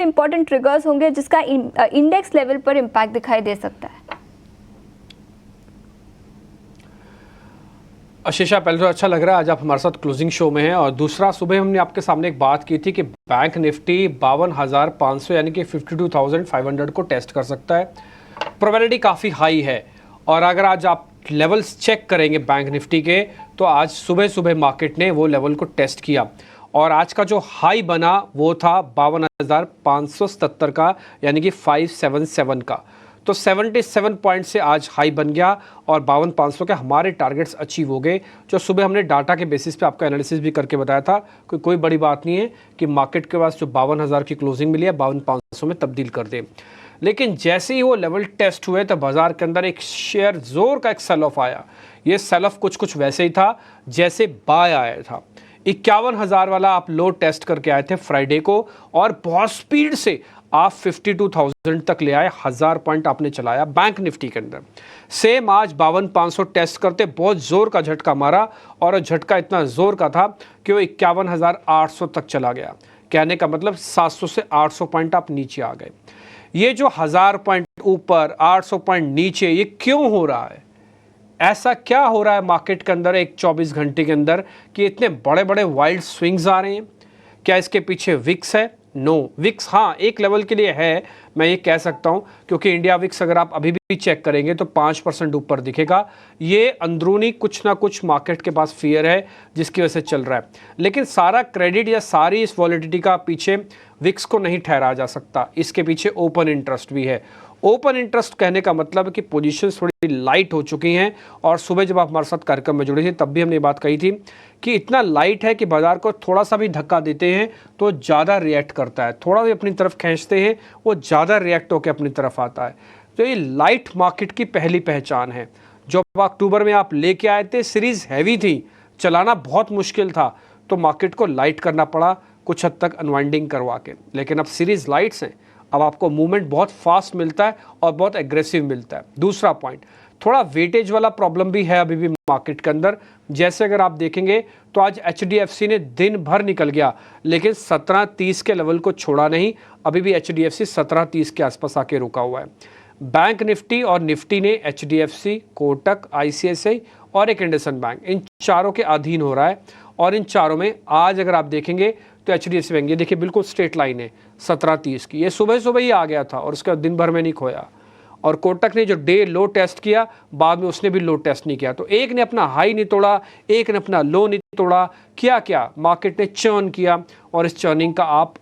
Important triggers होंगे जिसका index level पर इम्पैक्ट दिखाई दे सकता है? आशीषा, पहले तो अच्छा लग रहा है आज आप हमारे साथ क्लोजिंग शो में हैं, और दूसरा, सुबह हमने आपके सामने एक बात की थी कि बैंक निफ्टी 52,500 यानी कि 52,500 को टेस्ट कर सकता है। प्रोबेबिलिटी काफ़ी हाई है, और अगर आज आप लेवल्स चेक करेंगे बैंक निफ्टी के, तो आज सुबह सुबह मार्केट ने वो लेवल को टेस्ट किया, और आज का जो हाई बना वो था 52,577 का, यानी कि 577 का। तो 77 पॉइंट से आज हाई बन गया, और 52,500 के हमारे टारगेट्स अचीव हो गए, जो सुबह हमने डाटा के बेसिस पे आपका एनालिसिस भी करके बताया था कि कोई बड़ी बात नहीं है कि मार्केट के पास जो 52,000 की क्लोजिंग मिली है 52,500 में तब्दील कर दे। लेकिन जैसे ही वो लेवल टेस्ट हुए तो बाजार के अंदर एक शेयर जोर का एक सेल ऑफ आया। ये सेल ऑफ कुछ वैसे ही था जैसे बाय आया था। 51,000 वाला आप लो टेस्ट करके आए थे फ्राइडे को, और बहुत स्पीड से आप 52,000 तक ले आए। 1000 पॉइंट आपने चलाया बैंक निफ्टी के अंदर। सेम आज 52,500 टेस्ट करते बहुत जोर का झटका मारा, और झटका इतना जोर का था कि वो 51,800 तक चला गया। कहने का मतलब 700 से 800 पॉइंट आप नीचे आ गए। ये जो 1000 पॉइंट ऊपर 800 पॉइंट नीचे, ये क्यों हो रहा है? ऐसा क्या हो रहा है मार्केट के अंदर एक 24 घंटे के अंदर कि इतने बड़े बड़े वाइल्ड स्विंग्स आ रहे हैं? क्या इसके पीछे विक्स है? नो, विक्स हाँ एक लेवल के लिए है, मैं ये कह सकता हूँ, क्योंकि इंडिया विक्स अगर आप अभी भी चेक करेंगे तो 5% ऊपर दिखेगा। ये अंदरूनी कुछ ना कुछ मार्केट के पास फियर है जिसकी वजह से चल रहा है, लेकिन सारा क्रेडिट या सारी इस वॉलिडिटी का पीछे विक्स को नहीं ठहराया जा सकता। इसके पीछे ओपन इंटरेस्ट भी है। ओपन इंटरेस्ट कहने का मतलब है कि पोजीशंस थोड़ी लाइट हो चुकी हैं, और सुबह जब आप हमारे साथ कार्यक्रम में जुड़े थे तब भी हमने ये बात कही थी कि इतना लाइट है कि बाजार को थोड़ा सा भी धक्का देते हैं तो ज़्यादा रिएक्ट करता है, थोड़ा भी अपनी तरफ खींचते हैं वो ज़्यादा रिएक्ट होकर अपनी तरफ आता है। तो ये लाइट मार्केट की पहली पहचान है। जो अक्टूबर में आप लेके आए थे, सीरीज हैवी थी, चलाना बहुत मुश्किल था, तो मार्केट को लाइट करना पड़ा कुछ हद तक अनवाइंडिंग करवा के। लेकिन अब सीरीज लाइट्स हैं, अब आपको मूवमेंट बहुत फास्ट मिलता है और बहुत एग्रेसिव मिलता है। दूसरा पॉइंट, थोड़ा वेटेज वाला प्रॉब्लम भी है अभी भी मार्केट के अंदर। जैसे अगर आप देखेंगे तो आज HDFC ने दिन भर निकल गया, लेकिन 1730 के लेवल को छोड़ा नहीं, अभी भी HDFC 1730 के आसपास आके रुका हुआ है। बैंक निफ्टी और निफ्टी ने HDFC, कोटक, ICICI और एक इंडसइंड बैंक, इन चारों के अधीन हो रहा है। और इन चारों में आज अगर आप देखेंगे तो HDFC बैंक, ये देखिए बिल्कुल स्ट्रेट लाइन है 1730 की, ये सुबह सुबह ही आ गया था और उसका दिन भर में नहीं खोया। और कोटक ने जो डे लो टेस्ट किया, बाद में उसने भी लो टेस्ट नहीं किया। तो एक ने अपना हाई नहीं तोड़ा, एक ने अपना लो नहीं तोड़ा। क्या मार्केट ने चर्न किया, और इस चर्निंग का आप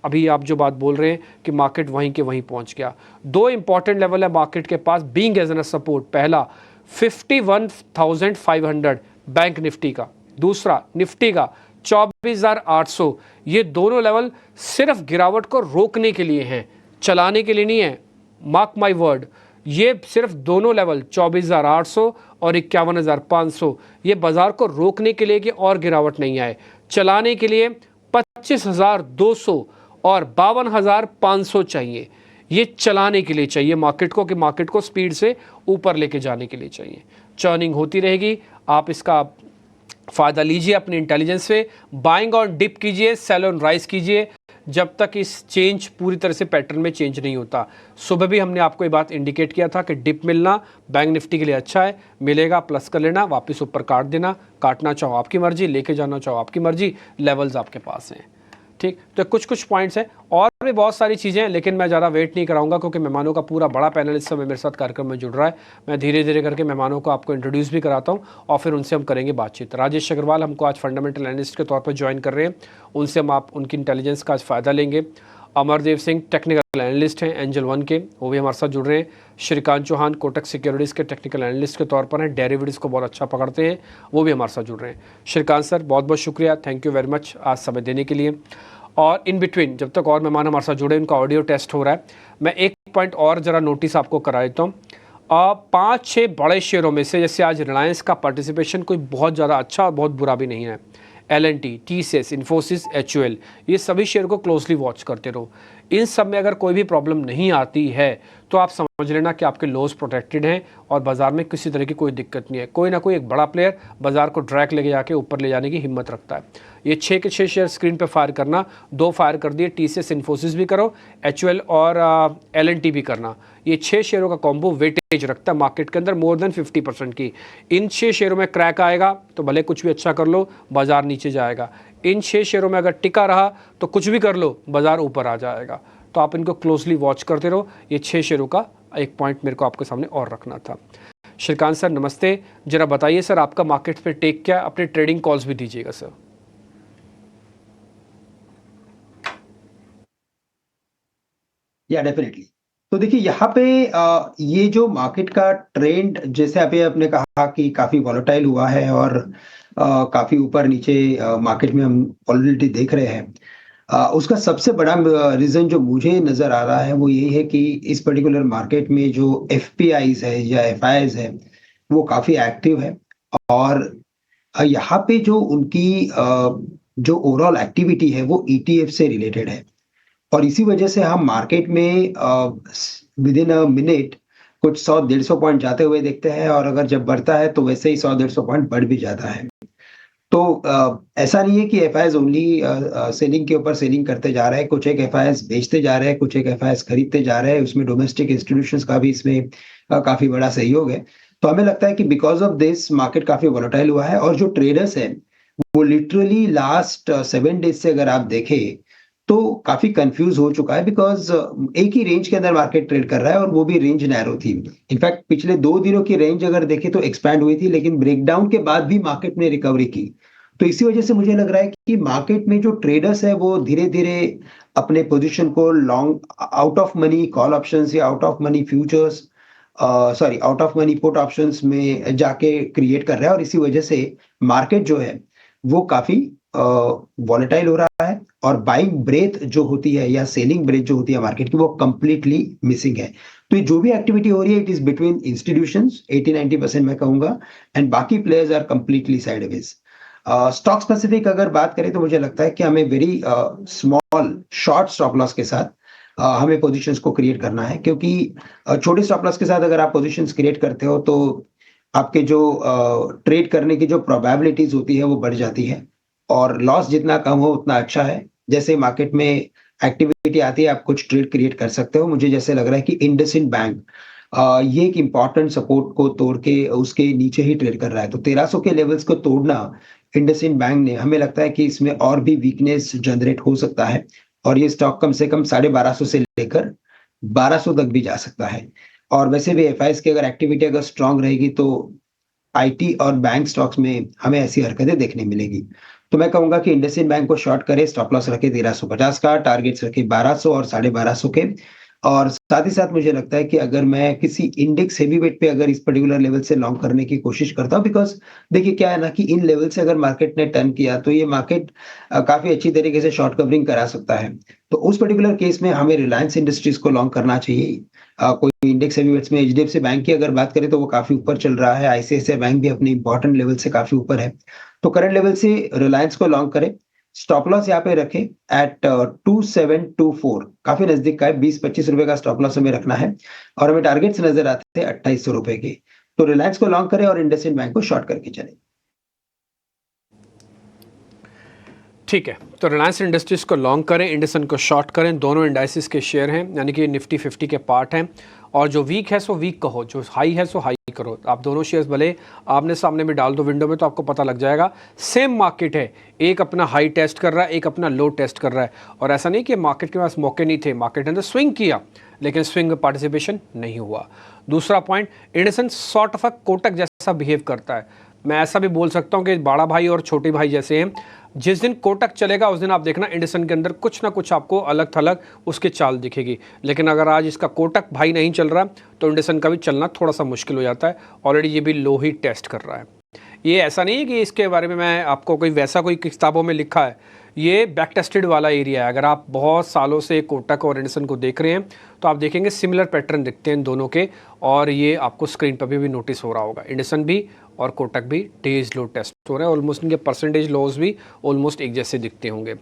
जो बात बोल रहे हैं कि मार्केट वहीं के वहीं पहुंच गया। दो इंपॉर्टेंट लेवल है मार्केट के पास बीइंग एज एन सपोर्ट। पहला 51,500 बैंक निफ्टी का, दूसरा निफ्टी का 24,800। ये दोनों लेवल सिर्फ गिरावट को रोकने के लिए हैं, चलाने के लिए नहीं है। मार्क माय वर्ड, ये सिर्फ दोनों लेवल 24,800 और 51,500 ये बाजार को रोकने के लिए कि और गिरावट नहीं आए। चलाने के लिए 25,200 और 52,500 चाहिए। ये चलाने के लिए चाहिए मार्केट को, कि मार्केट को स्पीड से ऊपर लेके जाने के लिए चाहिए। चर्निंग होती रहेगी, आप इसका फ़ायदा लीजिए अपने इंटेलिजेंस से। बाइंग और डिप कीजिए, सेल ऑन राइज कीजिए, जब तक इस चेंज पूरी तरह से पैटर्न में चेंज नहीं होता। सुबह भी हमने आपको ये बात इंडिकेट किया था कि डिप मिलना बैंक निफ्टी के लिए अच्छा है, मिलेगा प्लस कर लेना, वापस ऊपर काट देना। काटना चाहो आपकी मर्जी, लेके जाना चाहो आपकी मर्जी, लेवल्स आपके पास हैं। ठीक, तो कुछ पॉइंट्स हैं और भी बहुत सारी चीज़ें हैं, लेकिन मैं ज़्यादा वेट नहीं कराऊंगा क्योंकि मेहमानों का पूरा बड़ा पैनल इस समय मेरे साथ कार्यक्रम में जुड़ रहा है। मैं धीरे धीरे करके मेहमानों को आपको इंट्रोड्यूस भी कराता हूं और फिर उनसे हम करेंगे बातचीत। राजेश अग्रवाल हमको आज फंडामेंटल एनालिस्ट के तौर पर ज्वाइन कर रहे हैं, उनसे हम उनकी इंटेलिजेंस का आज फ़ायदा लेंगे। अमरदेव सिंह टेक्निकल एनालिस्ट हैं एंजल वन के, वो भी हमारे साथ जुड़ रहे हैं। श्रीकांत चौहान कोटक सिक्योरिटीज़ के टेक्निकल एनालिस्ट के तौर पर हैं, डेरिवेटिव्स को बहुत अच्छा पकड़ते हैं, वो भी हमारे साथ जुड़ रहे हैं। श्रीकांत सर बहुत बहुत शुक्रिया, थैंक यू वेरी मच आज समय देने के लिए। और इन बिटवीन जब तक और मेहमान हमारे साथ जुड़े, उनका ऑडियो टेस्ट हो रहा है, मैं एक पॉइंट और ज़रा नोटिस आपको करा देता हूँ। 5-6 बड़े शेयरों में से जैसे आज रिलायंस का पार्टिसिपेशन कोई बहुत ज़्यादा अच्छा और बहुत बुरा भी नहीं है। L&T, TCS, इन्फोसिस, HUL, ये सभी शेयर को क्लोजली वॉच करते रहो। इन सब में अगर कोई भी प्रॉब्लम नहीं आती है तो आप समझ लेना कि आपके लॉस प्रोटेक्टेड हैं और बाजार में किसी तरह की कोई दिक्कत नहीं है। कोई ना कोई एक बड़ा प्लेयर बाजार को ड्रैग लेके जाके ऊपर ले जाने की हिम्मत रखता है। ये 6 के 6 शेयर स्क्रीन पे फायर करना, 2 फायर कर दिए, TCS इन्फोसिस भी करो, HUL और L&T भी करना। ये 6 शेयरों का कॉम्बो वेटेज रखता है मार्केट के अंदर मोर देन 50% की। इन 6 शेयरों में क्रैक आएगा तो भले कुछ भी अच्छा कर लो, बाजार नीचे जाएगा। इन 6 शेयरों में अगर टिका रहा तो कुछ भी कर लो, बाजार ऊपर आ जाएगा। तो आप इनको क्लोजली वॉच करते रहो। ये 6 शेयरों का एक पॉइंट मेरे को आपके सामने और रखना था। श्रीकांत सर नमस्ते, जरा बताइए सर आपका मार्केट पे टेक क्या, अपने ट्रेडिंग कॉल्स भी दीजिएगा सर। या डेफिनेटली। तो देखिए यहाँ पे ये जो मार्केट का ट्रेंड, जैसे अभी आपने कहा कि काफी वॉलेटाइल हुआ है और काफी ऊपर नीचे मार्केट में हम वॉलेटिलिटी देख रहे हैं। उसका सबसे बड़ा रीजन जो मुझे नजर आ रहा है वो यही है कि इस पर्टिकुलर मार्केट में जो FPIs है या FIs है वो काफी एक्टिव है और यहाँ पे जो उनकी जो ओवरऑल एक्टिविटी है वो ETF से रिलेटेड है और इसी वजह से हम मार्केट में विद इन अ मिनट कुछ 100-150 पॉइंट जाते हुए देखते हैं और अगर जब बढ़ता है तो वैसे ही 100-150 पॉइंट बढ़ भी जाता है। तो ऐसा नहीं है कि FIs ओनली सेलिंग के ऊपर सेलिंग करते जा रहे हैं, कुछ एक FIs बेचते जा रहे हैं, कुछ एक FIs खरीदते जा रहे हैं। उसमें डोमेस्टिक इंस्टीट्यूशंस का भी इसमें काफी बड़ा सहयोग है। तो हमें लगता है कि बिकॉज ऑफ दिस मार्केट काफी वॉलेटाइल हुआ है और जो ट्रेडर्स हैं वो लिटरली लास्ट 7 डेज से अगर आप देखें तो काफी कंफ्यूज हो चुका है बिकॉज एक ही रेंज के अंदर मार्केट ट्रेड कर रहा है और वो भी रेंज नैरो थी। इनफैक्ट पिछले 2 दिनों की रेंज अगर देखें तो एक्सपैंड हुई थी लेकिन ब्रेकडाउन के बाद भी मार्केट ने रिकवरी की। तो इसी वजह से मुझे लग रहा है कि मार्केट में जो ट्रेडर्स है वो धीरे धीरे अपने पोजीशन को long out of money call options या out of money futures out of money put options में जाके क्रिएट कर रहा है और इसी वजह से मार्केट जो है वो काफी वॉलेटाइल हो रहा है और बाइंग ब्रेथ जो होती है या सेलिंग ब्रेथ जो होती है मार्केट की वो कंप्लीटली मिसिंग है। तो ये जो भी एक्टिविटी हो रही है इट इज बिटवीन इंस्टीट्यूशंस 80-90% मैं कहूंगा एंड बाकी players are completely sideways. Stock specific अगर बात करें तो मुझे लगता है कि हमें very small short stop loss के साथ हमें पोजीशंस को क्रिएट करना है क्योंकि छोटे स्टॉप लॉस के साथ अगर आप पोजीशंस क्रिएट करते हो तो आपके जो ट्रेड करने की जो प्रोबेबिलिटीज होती है वो बढ़ जाती है और लॉस जितना कम हो उतना अच्छा है। जैसे मार्केट में एक्टिविटी आती है आप कुछ ट्रेड क्रिएट कर सकते हो। मुझे जैसे लग रहा है कि इंडसइंड बैंक ये एक इंपॉर्टेंट सपोर्ट को तोड़ के उसके नीचे ही ट्रेड कर रहा है। तो 1300 के लेवल्स को तोड़ना इंडसइंड बैंक ने, हमें लगता है कि इसमें और भी वीकनेस जनरेट हो सकता है और ये स्टॉक कम से कम 1250 से लेकर 1200 तक भी जा सकता है। और वैसे भी FIs की अगर एक्टिविटी अगर स्ट्रांग रहेगी तो IT और बैंक स्टॉक्स में हमें ऐसी हरकतें देखने मिलेगी। तो मैं कहूंगा कि इंडसइंड बैंक को शॉर्ट करे, स्टॉप लॉस रखे 1350 का, टारगेट्स रखे 1200 और 1250 के। और साथ ही साथ मुझे लगता है कि अगर मैं किसी इंडेक्स हेवीवेट पे अगर इस पर्टिकुलर लेवल से लॉन्ग करने की कोशिश करता हूं बिकॉज देखिए क्या है ना कि इन लेवल से अगर मार्केट ने टर्न किया तो ये मार्केट काफी अच्छी तरीके से शॉर्ट कवरिंग करा सकता है। तो उस पर्टिकुलर केस में हमें रिलायंस इंडस्ट्रीज को लॉन्ग करना चाहिए। कोई इंडेक्स हेवीवेट्स में HDFC बैंक की अगर बात करें तो वो काफी ऊपर चल रहा है, ICICI बैंक भी अपने इंपॉर्टेंट लेवल से काफी ऊपर है। तो करंट लेवल से रिलायंस को लॉन्ग करें, स्टॉप लॉस यहाँ पे रखें एट 2724, काफी नजदीक का है, 20-25 रुपए का स्टॉप लॉस हमें रखना है और हमें टारगेट्स नजर आते हैं 2800 रुपए के। तो रिलायंस को लॉन्ग करें और इंडसइंड बैंक को शॉर्ट करके चले। ठीक है, तो रिलायंस इंडस्ट्रीज को लॉन्ग करें, इंडसइंड को शॉर्ट करें। दोनों इंडाइसिस के शेयर हैं यानी कि निफ्टी 50 के पार्ट हैं और जो वीक है सो वीक कहो, जो हाई है सो हाई करो। आप दोनों शेयर्स भले आमने सामने में डाल दो विंडो में तो आपको पता लग जाएगा सेम मार्केट है। एक अपना हाई टेस्ट कर रहा है, एक अपना लो टेस्ट कर रहा है और ऐसा नहीं कि मार्केट के पास मौके नहीं थे, मार्केट ने अंदर स्विंग किया लेकिन स्विंग में पार्टिसिपेशन नहीं हुआ। दूसरा point, IndusInd sort of a Kotak जैसा बिहेव करता है। मैं ऐसा भी बोल सकता हूं कि बड़ा भाई और छोटे भाई जैसे हैं। जिस दिन कोटक चलेगा उस दिन आप देखना इंडसइंड के अंदर कुछ ना कुछ आपको अलग थलग उसकी चाल दिखेगी। लेकिन अगर आज इसका कोटक भाई नहीं चल रहा तो इंडसइंड का भी चलना थोड़ा सा मुश्किल हो जाता है। ऑलरेडी ये भी लो ही टेस्ट कर रहा है। ये ऐसा नहीं है कि इसके बारे में मैं आपको कोई वैसा कोई किताबों में लिखा है, ये बैक टेस्टेड वाला एरिया है। अगर आप बहुत सालों से कोटक और इंडसइंड को देख रहे हैं तो आप देखेंगे सिमिलर पैटर्न दिखते हैं इन दोनों के और ये आपको स्क्रीन पर भी नोटिस हो रहा होगा। इंडसइंड भी और कोटक भी डेज लो टेस्ट हो रहे हैं, ऑलमोस्ट इनके परसेंटेज लॉस भी ऑलमोस्ट एक जैसे दिखते होंगे।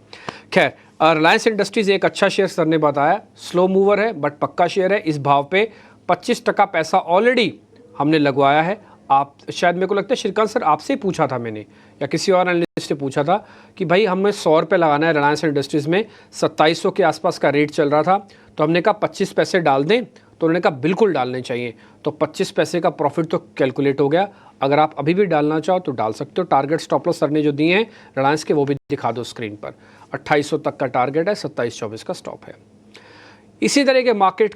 खैर, रिलायंस इंडस्ट्रीज एक अच्छा शेयर सर ने बताया, स्लो मूवर है बट पक्का शेयर है। इस भाव पे 25% पैसा ऑलरेडी हमने लगवाया है। आप शायद, मेरे को लगता है श्रीकांत सर आपसे ही पूछा था मैंने या किसी और एनालिस्ट ने पूछा था कि भाई हमें 100 रुपये लगाना है रिलायंस इंडस्ट्रीज़ में, 2700 के आसपास का रेट चल रहा था, तो हमने कहा 25 पैसे डाल दें, तो उन्होंने कहा बिल्कुल डालने चाहिए। तो 25 पैसे का प्रॉफिट तो कैलकुलेट हो गया। अगर आप अभी भी डालना चाहो तो डाल सकते हो। टारगेट स्टॉप लॉस सर ने जो दिए हैं रिलायंस के वो भी दिखा दो स्क्रीन पर। 2800 तक का टारगेट है, 27-24 का स्टॉप है। इसी तरह के मार्केट